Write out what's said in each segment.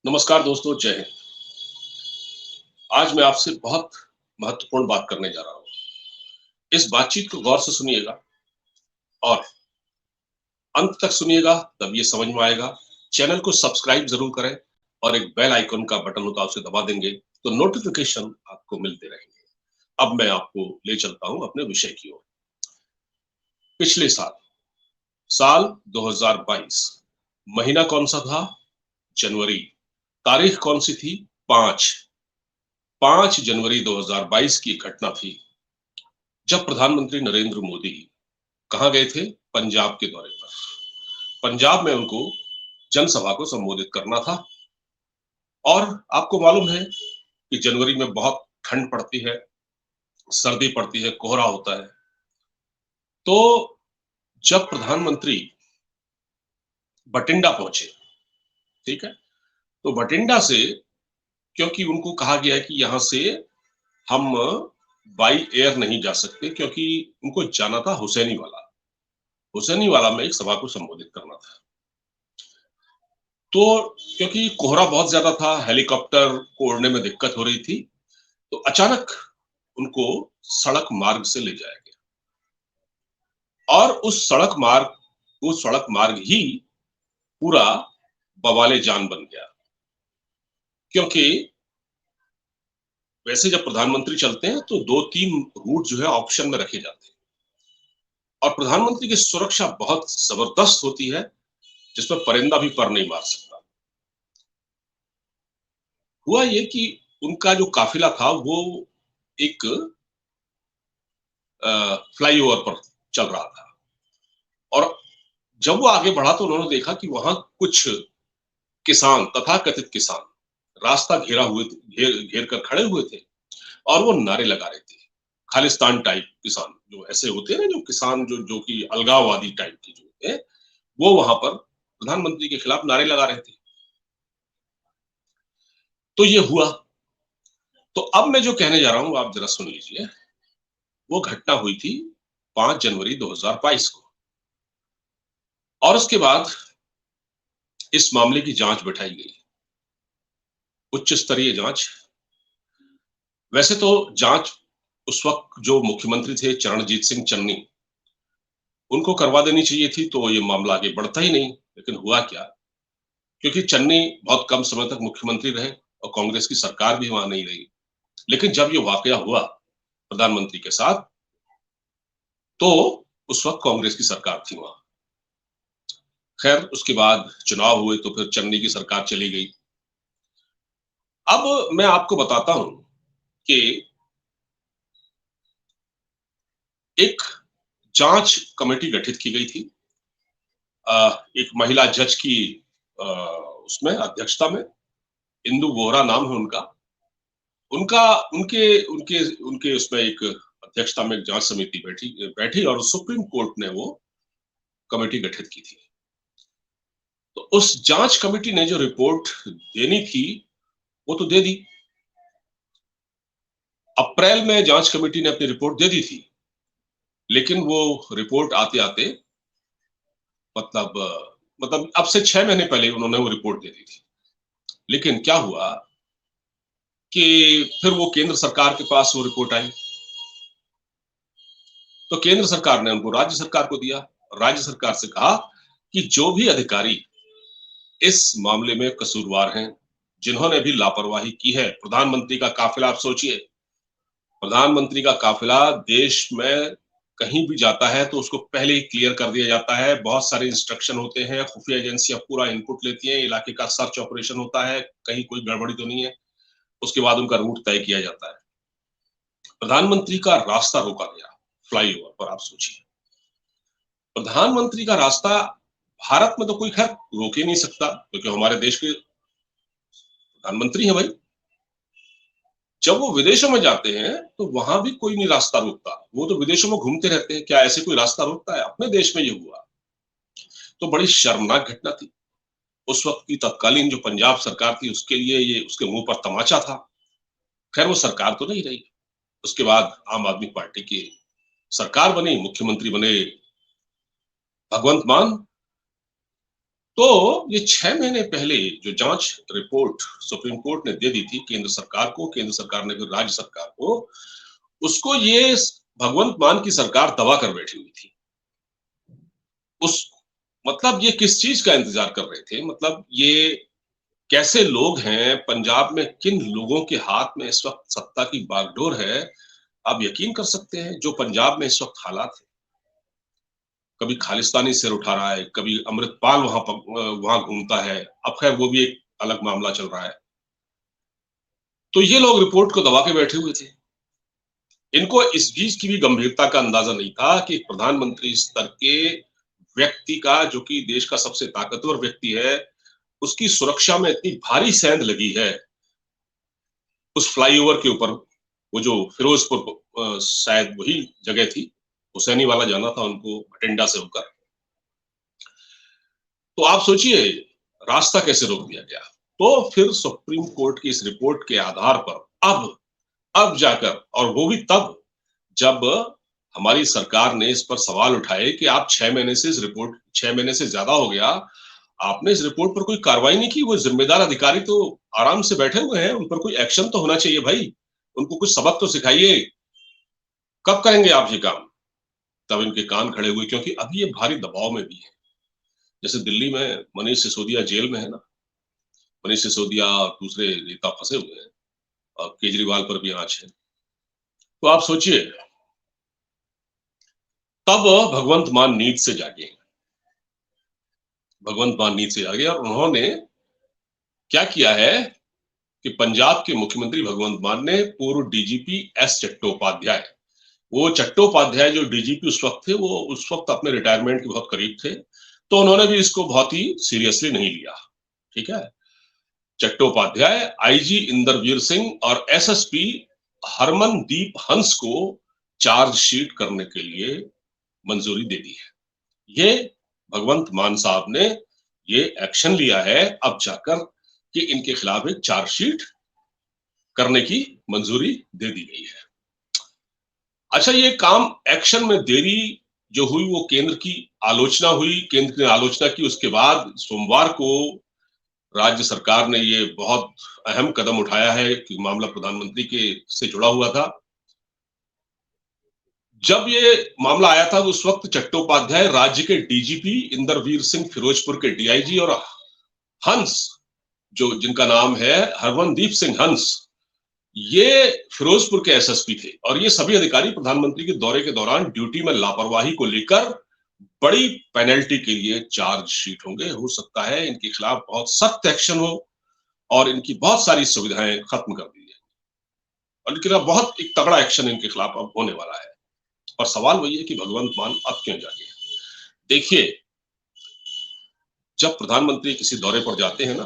नमस्कार दोस्तों, जय हिंद। आज मैं आपसे बहुत महत्वपूर्ण बात करने जा रहा हूँ। इस बातचीत को गौर से सुनिएगा और अंत तक सुनिएगा, तब ये समझ में आएगा। चैनल को सब्सक्राइब ज़रूर करें और एक बेल आइकन का बटन होता है, उसे दबा देंगे तो नोटिफ़िकेशन आपको मिलते रहेंगे। अब मैं आपको ले चलता हूँ अपने विषय की ओर। पिछले साल, साल 2022, महीना कौन-सा था? जनवरी। तारीख कौन-सी थी? 5 जनवरी 2022 की घटना थी, जब प्रधानमंत्री नरेंद्र मोदी कहाँ गए थे? पंजाब के दौरे पर। पंजाब में उनको जनसभा को संबोधित करना था और आपको मालूम है कि जनवरी में बहुत ठंड पड़ती है, सर्दी पड़ती है, कोहरा होता है। तो जब प्रधानमंत्री बठिंडा पहुंचे, ठीक है? तो बठिंडा से, क्योंकि उनको कहा गया है कि यहाँ से हम बाई एयर नहीं जा सकते, क्योंकि उनको जाना था हुसैनीवाला। हुसैनीवाला में एक सभा को संबोधित करना था। तो क्योंकि कोहरा बहुत ज्यादा था, हेलीकॉप्टर को उड़ने में दिक्कत हो रही थी, तो अचानक उनको सड़क मार्ग से ले जाया गया और उस सड़क मार्ग ही पूरा बवाले जान बन गया। क्योंकि वैसे जब प्रधानमंत्री चलते हैं तो 2-3 रूट जो है ऑप्शन में रखे जाते हैं और प्रधानमंत्री की सुरक्षा बहुत जबरदस्त होती है, जिसमें परिंदा भी पर नहीं मार सकता। हुआ ये कि उनका जो काफिला था वो एक फ्लाईओवर पर चल रहा था और जब वो आगे बढ़ा तो उन्होंने देखा कि वहां कुछ किसान, तथाकथित किसान, रास्ता घेर कर खड़े हुए थे और वो नारे लगा रहे थे। खालिस्तान टाइप किसान, जो ऐसे होते हैं ना, जो किसान जो कि अलगाववादी टाइप के जो होते हैं, वो वहां पर प्रधानमंत्री के खिलाफ नारे लगा रहे थे। तो ये हुआ। तो अब मैं जो कहने जा रहा हूं, आप जरा सुन लीजिए। वो घटना हुई थी 5 जनवरी 2022 को और उसके बाद इस मामले की जांच बैठाई गई, उच्च स्तरीय जांच। वैसे तो जांच उस वक्त जो मुख्यमंत्री थे चरणजीत सिंह चन्नी, उनको करवा देनी चाहिए थी, तो ये मामला आगे बढ़ता ही नहीं। लेकिन हुआ क्या, क्योंकि चन्नी बहुत कम समय तक मुख्यमंत्री रहे और कांग्रेस की सरकार भी वहां नहीं रही। लेकिन जब ये वाकया हुआ प्रधानमंत्री के साथ, तो उस वक्त कांग्रेस की सरकार थी वहां। खैर, उसके बाद चुनाव हुए तो फिर चन्नी की सरकार चली गई। अब मैं आपको बताता हूं कि एक जांच कमेटी गठित की गई थी, एक महिला जज की उसमें अध्यक्षता में। इंदु वोहरा नाम है उनका। उनका उनके उनके उनके उसमें एक अध्यक्षता में एक जांच समिति बैठी बैठी और सुप्रीम कोर्ट ने वो कमेटी गठित की थी। तो उस जांच कमेटी ने जो रिपोर्ट देनी थी, वो तो दे दी। अप्रैल में जांच कमेटी ने अपनी रिपोर्ट दे दी थी, लेकिन वो रिपोर्ट आते आते मतलब मतलब अब से 6 महीने पहले उन्होंने वो रिपोर्ट दे दी थी। लेकिन क्या हुआ कि फिर वो केंद्र सरकार के पास वो रिपोर्ट आई, तो केंद्र सरकार ने उनको राज्य सरकार को दिया और राज्य सरकार से कहा कि जो भी अधिकारी इस मामले में कसूरवार हैं, जिन्होंने भी लापरवाही की है। प्रधानमंत्री का काफिला, आप सोचिए, प्रधानमंत्री का काफिला देश में कहीं भी जाता है तो उसको पहले ही क्लियर कर दिया जाता है। बहुत सारे इंस्ट्रक्शन होते हैं, खुफिया एजेंसियां पूरा इनपुट लेती हैं, इलाके का सर्च ऑपरेशन होता है, कहीं कोई गड़बड़ी तो नहीं है। उसके बाद उनका रूट तय किया जाता है। प्रधानमंत्री का रास्ता रोका गया फ्लाईओवर पर, आप सोचिए। प्रधानमंत्री का रास्ता भारत में तो कोई खैर रोक ही नहीं सकता, क्योंकि हमारे देश के प्रधानमंत्री हैं भाई। जब वो विदेशों में जाते हैं तो वहां भी कोई नहीं रास्ता रोकता, वो तो विदेशों में घूमते रहते हैं। क्या ऐसे कोई रास्ता रोकता है? अपने देश में ये हुआ तो बड़ी शर्मनाक घटना थी। उस वक्त की तत्कालीन जो पंजाब सरकार थी, उसके लिए ये उसके मुंह पर तमाचा था। खैर, वो सरकार तो नहीं रही। उसके बाद आम आदमी पार्टी की सरकार बनी, मुख्यमंत्री बने भगवंत मान। तो ये 6 महीने पहले जो जांच रिपोर्ट सुप्रीम कोर्ट ने दे दी थी केंद्र सरकार को, केंद्र सरकार ने फिर राज्य सरकार को, उसको ये भगवंत मान की सरकार दबा कर बैठी हुई थी। उस मतलब ये किस चीज का इंतजार कर रहे थे? मतलब ये कैसे लोग हैं, पंजाब में किन लोगों के हाथ में इस वक्त सत्ता की बागडोर है, आप यकीन कर सकते हैं जो पंजाब में इस वक्त हालात है। कभी खालिस्तानी सिर उठा रहा है, कभी अमृतपाल वहां घूमता है। अब खैर वो भी एक अलग मामला चल रहा है। तो ये लोग रिपोर्ट को दबा के बैठे हुए थे। इनको इस चीज की भी गंभीरता का अंदाजा नहीं था कि प्रधानमंत्री स्तर के व्यक्ति का, जो कि देश का सबसे ताकतवर व्यक्ति है, उसकी सुरक्षा में इतनी भारी सेंध लगी है उस फ्लाईओवर के ऊपर। वो जो फिरोजपुर शायद वही जगह थी, हुसैनी वाला जाना था उनको बठिंडा से होकर। तो आप सोचिए रास्ता कैसे रोक दिया गया। तो फिर सुप्रीम कोर्ट की इस रिपोर्ट के आधार पर अब जाकर, और वो भी तब जब हमारी सरकार ने इस पर सवाल उठाए कि आप 6 महीने से इस रिपोर्ट 6 महीने से ज्यादा हो गया, आपने इस रिपोर्ट पर कोई कार्रवाई नहीं की। वो जिम्मेदार अधिकारी तो आराम से बैठे हुए हैं, उन पर कोई एक्शन तो होना चाहिए भाई, उनको कुछ सबक तो सिखाइए। कब करेंगे आप ये काम? तब इनके कान खड़े हुए, क्योंकि अभी ये भारी दबाव में भी है। जैसे दिल्ली में मनीष सिसोदिया जेल में है ना, मनीष सिसोदिया और दूसरे नेता फंसे हुए हैं, और केजरीवाल पर भी आंच है। तो आप सोचिए, तब भगवंत मान नींद से जागे, भगवंत मान नींद से जागे, और उन्होंने क्या किया है कि पंजाब के मुख्यमंत्री भगवंत मान ने पूर्व डीजीपी एस चट्टोपाध्याय, वो चट्टोपाध्याय जो डीजीपी उस वक्त थे, वो उस वक्त अपने रिटायरमेंट के बहुत करीब थे, तो उन्होंने भी इसको बहुत ही सीरियसली नहीं लिया। ठीक है, चट्टोपाध्याय, आईजी इंदरवीर सिंह और एसएसपी हरमनदीप हंस को चार्जशीट करने के लिए मंजूरी दे दी है। ये भगवंत मान साहब ने ये एक्शन लिया है अब जाकर कि इनके खिलाफ एक चार्जशीट करने की मंजूरी दे दी गई है। अच्छा, ये काम एक्शन में देरी जो हुई वो केंद्र की आलोचना हुई, केंद्र ने आलोचना की। उसके बाद सोमवार को राज्य सरकार ने ये बहुत अहम कदम उठाया है कि मामला प्रधानमंत्री के से जुड़ा हुआ था। जब ये मामला आया था उस वक्त चट्टोपाध्याय राज्य के डीजीपी, इंदरवीर सिंह फिरोजपुर के डीआईजी, और हंस जो जिनका नाम है हरमनदीप सिंह हंस, ये फिरोजपुर के एसएसपी थे। और ये सभी अधिकारी प्रधानमंत्री के दौरे के दौरान ड्यूटी में लापरवाही को लेकर बड़ी पेनल्टी के लिए चार्जशीट होंगे। हो सकता है इनके खिलाफ बहुत सख्त एक्शन हो और इनकी बहुत सारी सुविधाएं खत्म कर दी जाए, और इनके खिलाफ बहुत एक तगड़ा एक्शन इनके खिलाफ अब होने वाला है। और सवाल वही है कि भगवंत मान अब क्यों जागे। देखिए, जब प्रधानमंत्री किसी दौरे पर जाते हैं ना,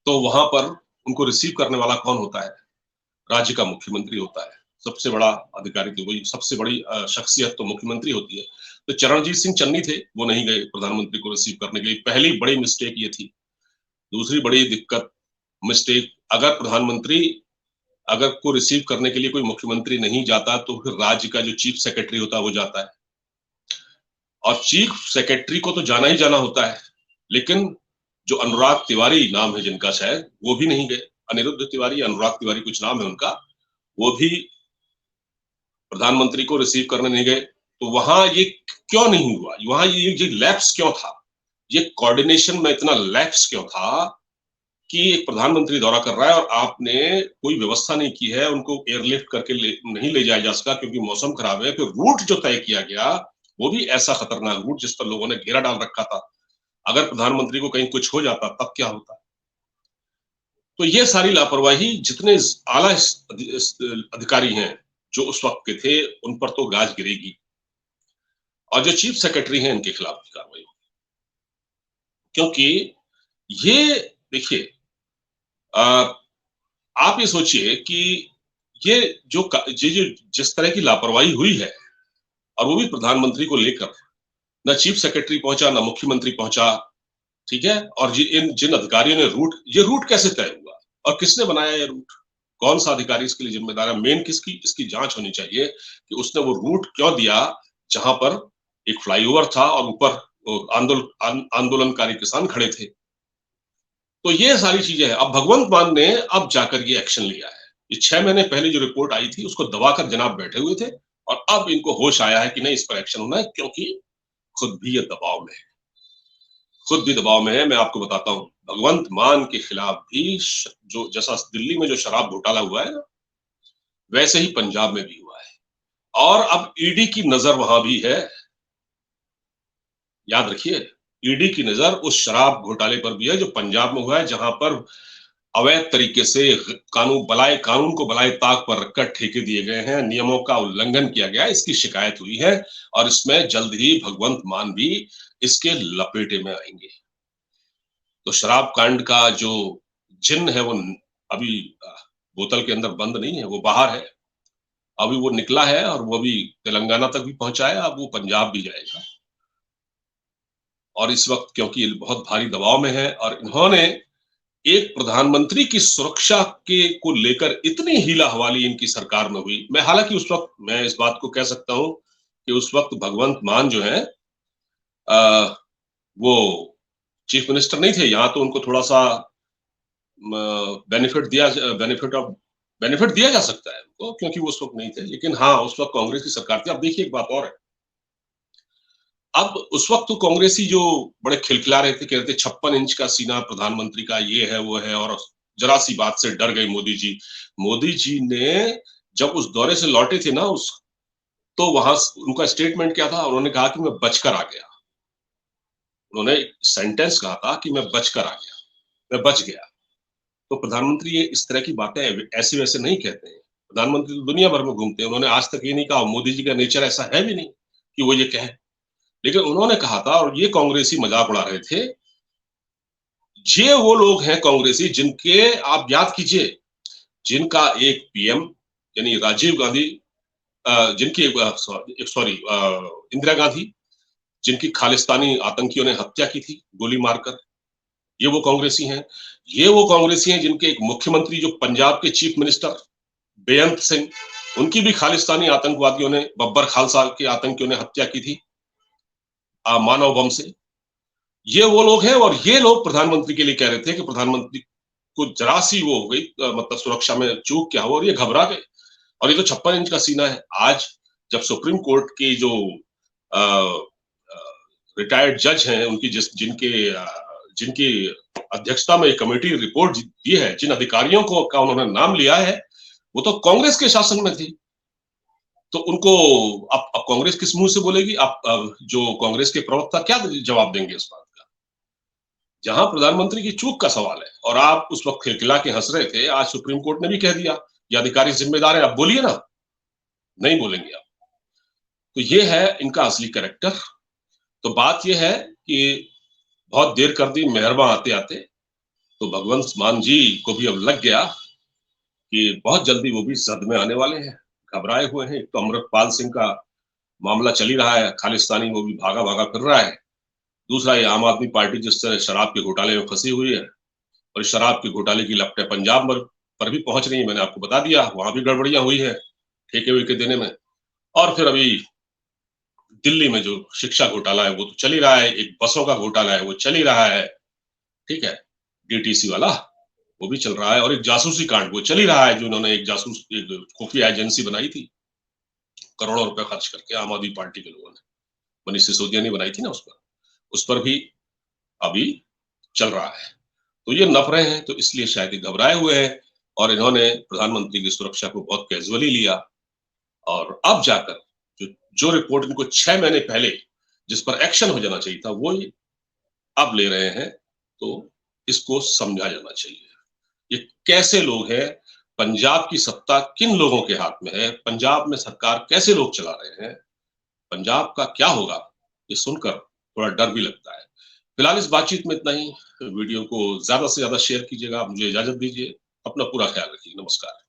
तो वहां पर उनको रिसीव करने वाला कौन होता है? राज्य का मुख्यमंत्री होता है। सबसे बड़ा अधिकारी तो वही, सबसे बड़ी शख्सियत तो मुख्यमंत्री होती है। तो चरणजीत सिंह चन्नी थे, वो नहीं गए प्रधानमंत्री को रिसीव करने के लिए। पहली बड़ी मिस्टेक ये थी। दूसरी बड़ी दिक्कत मिस्टेक, अगर प्रधानमंत्री अगर को रिसीव करने के लिए कोई मुख्यमंत्री नहीं जाता तो फिर राज्य का जो चीफ सेक्रेटरी होता है वो जाता है, और चीफ सेक्रेटरी को तो जाना ही जाना होता है। लेकिन जो अनुराग तिवारी नाम है जिनका, शायद वो भी नहीं गए। अनिरुद्ध तिवारी, अनुराग तिवारी कुछ नाम है उनका, वो भी प्रधानमंत्री को रिसीव करने नहीं गए। तो वहां ये क्यों नहीं हुआ? वहां ये लैप्स क्यों था? ये कोऑर्डिनेशन में इतना लैप्स क्यों था कि एक प्रधानमंत्री दौरा कर रहा है और आपने कोई व्यवस्था नहीं की है, उनको एयरलिफ्ट करके नहीं ले जाया जा सका क्योंकि मौसम खराब है। फिर रूट जो तय किया गया वो भी ऐसा खतरनाक रूट जिस पर लोगों ने घेरा डाल रखा था। अगर प्रधानमंत्री को कहीं कुछ हो जाता तब क्या होता? तो ये सारी लापरवाही, जितने आला अधिकारी हैं जो उस वक्त के थे, उन पर तो गाज गिरेगी, और जो चीफ सेक्रेटरी हैं इनके खिलाफ भी कार्रवाई होगी। क्योंकि ये देखिए, आप ये सोचिए कि ये जो जिस तरह की लापरवाही हुई है, और वो भी प्रधानमंत्री को लेकर, ना चीफ सेक्रेटरी पहुंचा ना मुख्यमंत्री पहुंचा। ठीक है, और जिन अधिकारियों ने ये रूट कैसे तय हुआ और किसने बनाया ये रूट? कौन सा अधिकारी इसके लिए जिम्मेदार है? मेन किसकी इसकी जांच होनी चाहिए कि उसने वो रूट क्यों दिया जहां पर एक फ्लाईओवर था और ऊपर आंदोलनकारी किसान खड़े थे। तो ये सारी चीजें हैं। अब भगवंत मान ने अब जाकर ये एक्शन लिया है। ये 6 महीने पहले जो रिपोर्ट आई थी उसको दबाकर जनाब बैठे हुए थे और अब इनको होश आया है कि नहीं, इस पर एक्शन होना है, क्योंकि खुद भी ये दबाव में है। खुद भी दबाव में है। मैं आपको बताता हूँ, भगवंत मान के खिलाफ भी जो जैसा दिल्ली में जो शराब घोटाला हुआ है ना, वैसे ही पंजाब में भी हुआ है और अब ईडी की नजर वहां भी है। याद रखिए, ईडी की नजर उस शराब घोटाले पर भी है जो पंजाब में हुआ है, जहां पर अवैध तरीके से कानून को बलाए ताक पर रखकर ठेके दिए गए हैं, नियमों का उल्लंघन किया गया है, इसकी शिकायत हुई है और इसमें जल्द ही भगवंत मान भी इसके लपेटे में आएंगे। तो शराब कांड का जो जिन्न है वो अभी बोतल के अंदर बंद नहीं है, वो बाहर है। अभी वो निकला है और वो अभी तेलंगाना तक भी पहुंचा है, अब वो पंजाब भी जाएगा। और इस वक्त क्योंकि बहुत भारी दबाव में है और इन्होंने एक प्रधानमंत्री की सुरक्षा के को लेकर इतनी हीला हवाली इनकी सरकार में हुई। मैं हालांकि उस वक्त मैं इस बात को कह सकता हूं कि उस वक्त भगवंत मान जो है वो चीफ मिनिस्टर नहीं थे। यहाँ तो उनको थोड़ा सा बेनिफिट दिया जा सकता है उनको, क्योंकि वो उस वक्त नहीं थे। लेकिन हाँ, उस वक्त कांग्रेस की सरकार थी। अब देखिए एक बात और है, अब उस वक्त तो कांग्रेसी जो बड़े खिलखिला रहे थे, कह रहे थे 56 इंच का सीना प्रधानमंत्री का, ये है वो है, और जरा सी बात से डर गए मोदी जी। मोदी जी ने जब उस दौरे से लौटे थे ना, उस तो वहां उनका स्टेटमेंट क्या था, उन्होंने कहा कि मैं बचकर आ गया। उन्होंने सेंटेंस कहा था कि मैं बचकर आ गया, मैं बच गया। तो प्रधानमंत्री ये इस तरह की बातें ऐसे वैसे नहीं कहते हैं। प्रधानमंत्री तो दुनिया भर में घूमते हैं, उन्होंने आज तक ये नहीं कहा। मोदी जी का नेचर ऐसा है भी नहीं कि वो ये कहें, लेकिन उन्होंने कहा था और ये कांग्रेसी मजाक उड़ा रहे थे। ये वो लोग हैं कांग्रेसी जिनके आप याद कीजिए, जिनका एक पीएम यानी राजीव गांधी, जिनकी सॉरी इंदिरा गांधी, जिनकी खालिस्तानी आतंकियों ने हत्या की थी गोली मारकर, ये वो कांग्रेसी हैं। ये वो कांग्रेसी हैं जिनके एक मुख्यमंत्री जो पंजाब के चीफ मिनिस्टर बेअंत सिंह, उनकी भी खालिस्तानी आतंकवादियों ने, बब्बर खालसा के आतंकियों ने हत्या की थी मानव बम से। ये वो लोग हैं और ये लोग प्रधानमंत्री के लिए कह रहे थे कि प्रधानमंत्री को जरा सी वो हो गई, मतलब सुरक्षा में चूक क्या हुआ और ये घबरा गए। और ये तो 56 इंच का सीना है। आज जब सुप्रीम कोर्ट के जो रिटायर्ड जज हैं, उनकी जिनकी अध्यक्षता में एक कमेटी रिपोर्ट दी है, जिन अधिकारियों को का उन्होंने नाम लिया है, वो तो कांग्रेस के शासन में थी। तो उनको अब कांग्रेस किस मुंह से बोलेगी? अब जो कांग्रेस के प्रवक्ता क्या जवाब देंगे इस बात का? जहां प्रधानमंत्री की चूक का सवाल है और आप उस वक्त खिलखिला के हंस रहे थे, आज सुप्रीम कोर्ट ने भी कह दिया ये अधिकारी जिम्मेदार है, आप बोलिए ना। नहीं बोलेंगे आप। तो ये है इनका असली कैरेक्टर। तो बात ये है कि बहुत देर कर दी मेहरबा आते आते। तो भगवंत मान जी को भी अब लग गया कि बहुत जल्दी वो भी जद में आने वाले हैं, घबराए हुए हैं। एक तो अमृतपाल सिंह का मामला चल ही रहा है, खालिस्तानी, वो भी भागा भागा फिर रहा है। दूसरा ये आम आदमी पार्टी जिस तरह शराब के घोटाले में फंसी हुई है और शराब के घोटाले की लपटें पंजाब पर भी पहुंच रही है। मैंने आपको बता दिया वहां भी गड़बड़ियां हुई है ठेके वेके देने में। और फिर अभी दिल्ली में जो शिक्षा घोटाला है वो तो चल ही रहा है, एक बसों का घोटाला है वो चल ही रहा है, ठीक है, डीटीसी वाला वो भी चल रहा है, और एक जासूसी कांड वो चल ही रहा है, जो उन्होंने एक खुफिया एजेंसी बनाई थी करोड़ों रुपए खर्च करके, आम आदमी पार्टी के लोगों ने, मनीष सिसोदिया ने बनाई थी ना, उस पर भी अभी चल रहा है। तो ये नप रहे हैं, तो इसलिए शायद घबराए हुए हैं और इन्होंने प्रधानमंत्री की सुरक्षा को बहुत कैजुअली लिया। और अब जाकर जो रिपोर्ट इनको 6 महीने पहले जिस पर एक्शन हो जाना चाहिए था, वो अब ले रहे हैं। तो इसको समझा जाना चाहिए ये कैसे लोग हैं, पंजाब की सत्ता किन लोगों के हाथ में है, पंजाब में सरकार कैसे लोग चला रहे हैं, पंजाब का क्या होगा, ये सुनकर थोड़ा डर भी लगता है। फिलहाल इस बातचीत में इतना ही। वीडियो को ज्यादा से ज्यादा शेयर कीजिएगा। मुझे इजाजत दीजिए। अपना पूरा ख्याल रखिए। नमस्कार।